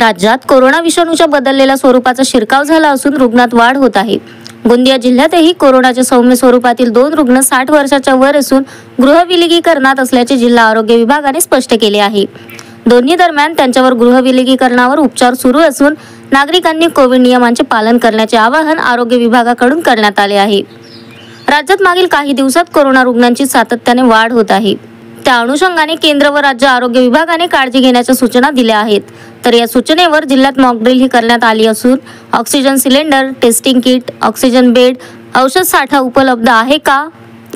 राज्यात कोरोना विषाणूच्या बदललेल्या स्वरूपाचा शिरकाव झाला असून रुग्णात वाढ होत आहे। गोंदिया जिल्ह्यातही कोरोनाच्या सौम्य स्वरूपातील 2 रुग्ण 60 वर्षाच्या वर असून गृहविलगीकरणात असल्याचे जिल्हा आरोग्य विभागाने स्पष्ट केले आहे। दोन्ही दरम्यान त्यांच्यावर गृहविलगीकरणावर उपचार सुरू असून नागरिकांनी कोविड नियमांचे पालन करण्याचे आवाहन आरोग्य विभागाकडून करण्यात आले आहे। राज्यात मागील काही दिवसात कोरोना रुग्णांची सातत्याने वाढ होत आहे। त्या अनुषंगाने केंद्र व राज्य आरोग्य विभागाने काळजी घेण्याच्या सूचना दिल्या आहेत। तर या सूचनेवर जिल्ह्यात मॉकड्रिल ही करण्यात आली असून oxygen cylinder, testing kit, oxygen bed, औषध साठा उपलब्ध आहे का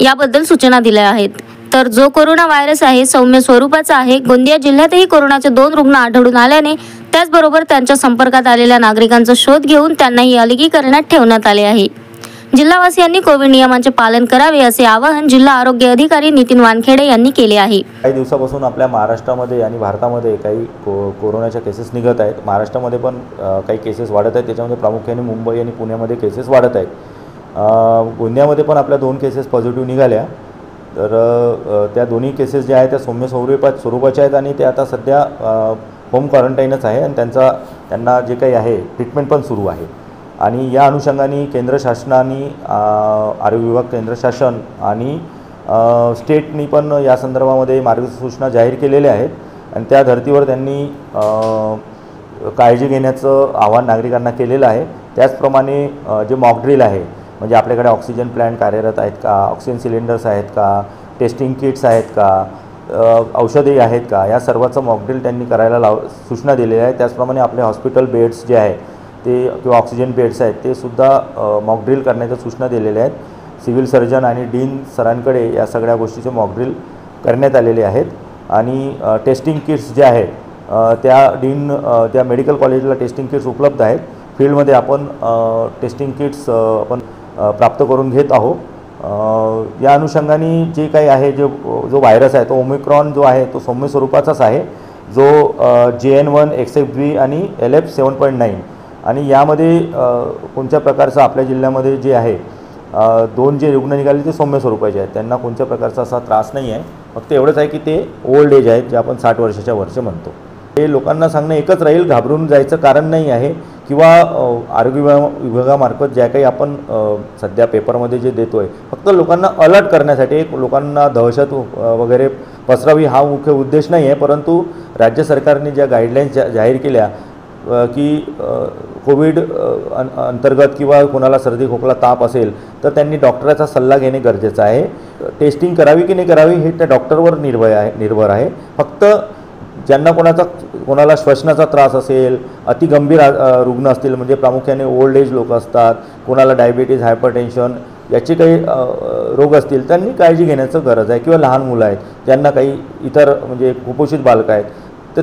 याबद्दल सूचना दिल्या आहेत। तर जो कोरोना व्हायरस आहे सौम्य स्वरूपाचा आहे। गोंदिया जिल्ह्यातही कोरोनाचे 2 रुग्ण आढळून आल्याने त्याचबरोबर त्यांच्या संपर्कात आलेल्या नागरिकांचा शोध घेऊन त्यांनाही विलगीकरणात ठेवण्यात आले आहे। जिल्हावासियांनी कोविड नियमांचे पालन करावे असे आवाहन जिल्हा आरोग्य अधिकारी नितीन वानखेडे यांनी केले आहे। काही दिवसापासून आपल्या महाराष्ट्रामध्ये आणि भारतामध्ये काही कोरोनाच्या केसेस निघत आहेत। महाराष्ट्रामध्ये पण काही केसेस वाढत आहेत। त्याच्यामध्ये प्रामुख्याने मुंबई आणि पुण्यामध्ये केसेस वाढत आहेत। गोंदियामध्ये पण आपल्या 2 केसेस पॉझिटिव्ह निघाल्या। तर त्या दोन्ही केसेस ज्या आहेत त्या सौम्य स्वरूपाच्या आहेत आणि ते आता सध्या होम क्वारंटाईनच आहे आणि त्यांना जे काही आहे ट्रीटमेंट पण सुरू आहे। आणि या अनुषंगाने केंद्र शासनाने आरोग्य विभाग, केंद्र शासन आणि स्टेटनी पण या संदर्भामध्ये मार्गसूचना जाहीर केलेल्या आहेत आणि त्या धर्तीवर त्यांनी काळजी घेण्याचं आवाहन नागरिकांना केलेलं आहे। त्याचप्रमाणे जे मॉकड्रिल आहे म्हणजे आपल्याकडे ऑक्सिजन प्लांट कार्यरत आहेत का, ऑक्सिजन सिलेंडर्स आहेत का, टेस्टिंग किट्स आहेत का, औषधे आहेत का, या सर्वाचं मॉकड्रिल त्यांनी करायला सूचना दिलेल्या आहेत। त्याचप्रमाणे आपले हॉस्पिटल बेड्स जे आहेत ते किंवा ऑक्सिजन बेड्स आहेत ते सुद्धा मॉकड्रिल करण्याच्या सूचना दिलेल्या आहेत। सिव्हिल सर्जन आणि डीन सरांकडे या सगळ्या गोष्टीचे मॉकड्रिल करण्यात आलेले आहेत। आणि टेस्टिंग किट्स जे आहेत त्या मेडिकल कॉलेजला टेस्टिंग किट्स उपलब्ध आहेत। फील्डमध्ये आपण टेस्टिंग किट्स आपण प्राप्त करून घेत आहोत। या अनुषंगाने जे काही आहे जो व्हायरस आहे तो ओमिक्रॉन जो आहे तो सौम्य स्वरूपाचाच आहे, जो JN1, XFB आणि LF7.9 आणि यामध्ये कोणत्या प्रकारचं आपल्या जिल्ह्यामध्ये जे आहे 2 जे रुग्ण निघाले ते सौम्य स्वरूपाचे आहेत। त्यांना कोणत्या प्रकारचा असा त्रास नाही आहे, फक्त एवढंच आहे की ते ओल्ड एज आहेत, जे आपण 60 वर्षाच्या वरचे म्हणतो। हे लोकांना सांगणं एकच राहील, घाबरून जायचं कारण नाही आहे किंवा आरोग्य विभागामार्फत ज्या काही आपण सध्या पेपरमध्ये जे देतो आहे फक्त लोकांना अलर्ट करण्यासाठी, लोकांना दहशत वगैरे पसरावी हा मुख्य उद्देश नाही आहे। परंतु राज्य सरकारने ज्या गाईडलाईन्स जाहीर केल्या की कोविड अंतर्गत किंवा कोणाला सर्दी खोकला ताप असेल तर त्यांनी डॉक्टराचा सल्ला घेणे गरजेचं आहे। टेस्टिंग करावी की नाही करावी हे त्या डॉक्टरवर निर्भर आहे। फक्त ज्यांना कोणाला श्वसनाचा त्रास असेल, अतिगंभीर रुग्ण असतील म्हणजे प्रामुख्याने ओल्ड एज लोक असतात, कोणाला डायबिटीज, हायपरटेन्शन याचे काही रोग असतील त्यांनी काळजी घेण्याचं गरज आहे। किंवा लहान मुलं आहेत ज्यांना काही इतर म्हणजे कुपोषित बालकं आहेत तर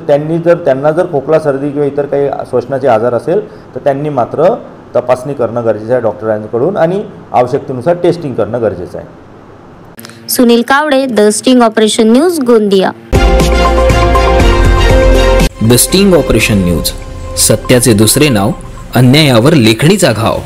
त्यांना जर खोकला, सर्दी किंवा इतर काही श्वसनाचे आजार असेल तर त्यांनी मात्र तपासणी करणं गरजेचं आहे डॉक्टरांकडून आणि आवश्यकतेनुसार टेस्टिंग करणं गरजेचं आहे। Sunil Kawade, the sting operation news, Gondia. The sting operation news, सत्याचे दुसरे नाव, अन्यायावर लेखणीचा घाव।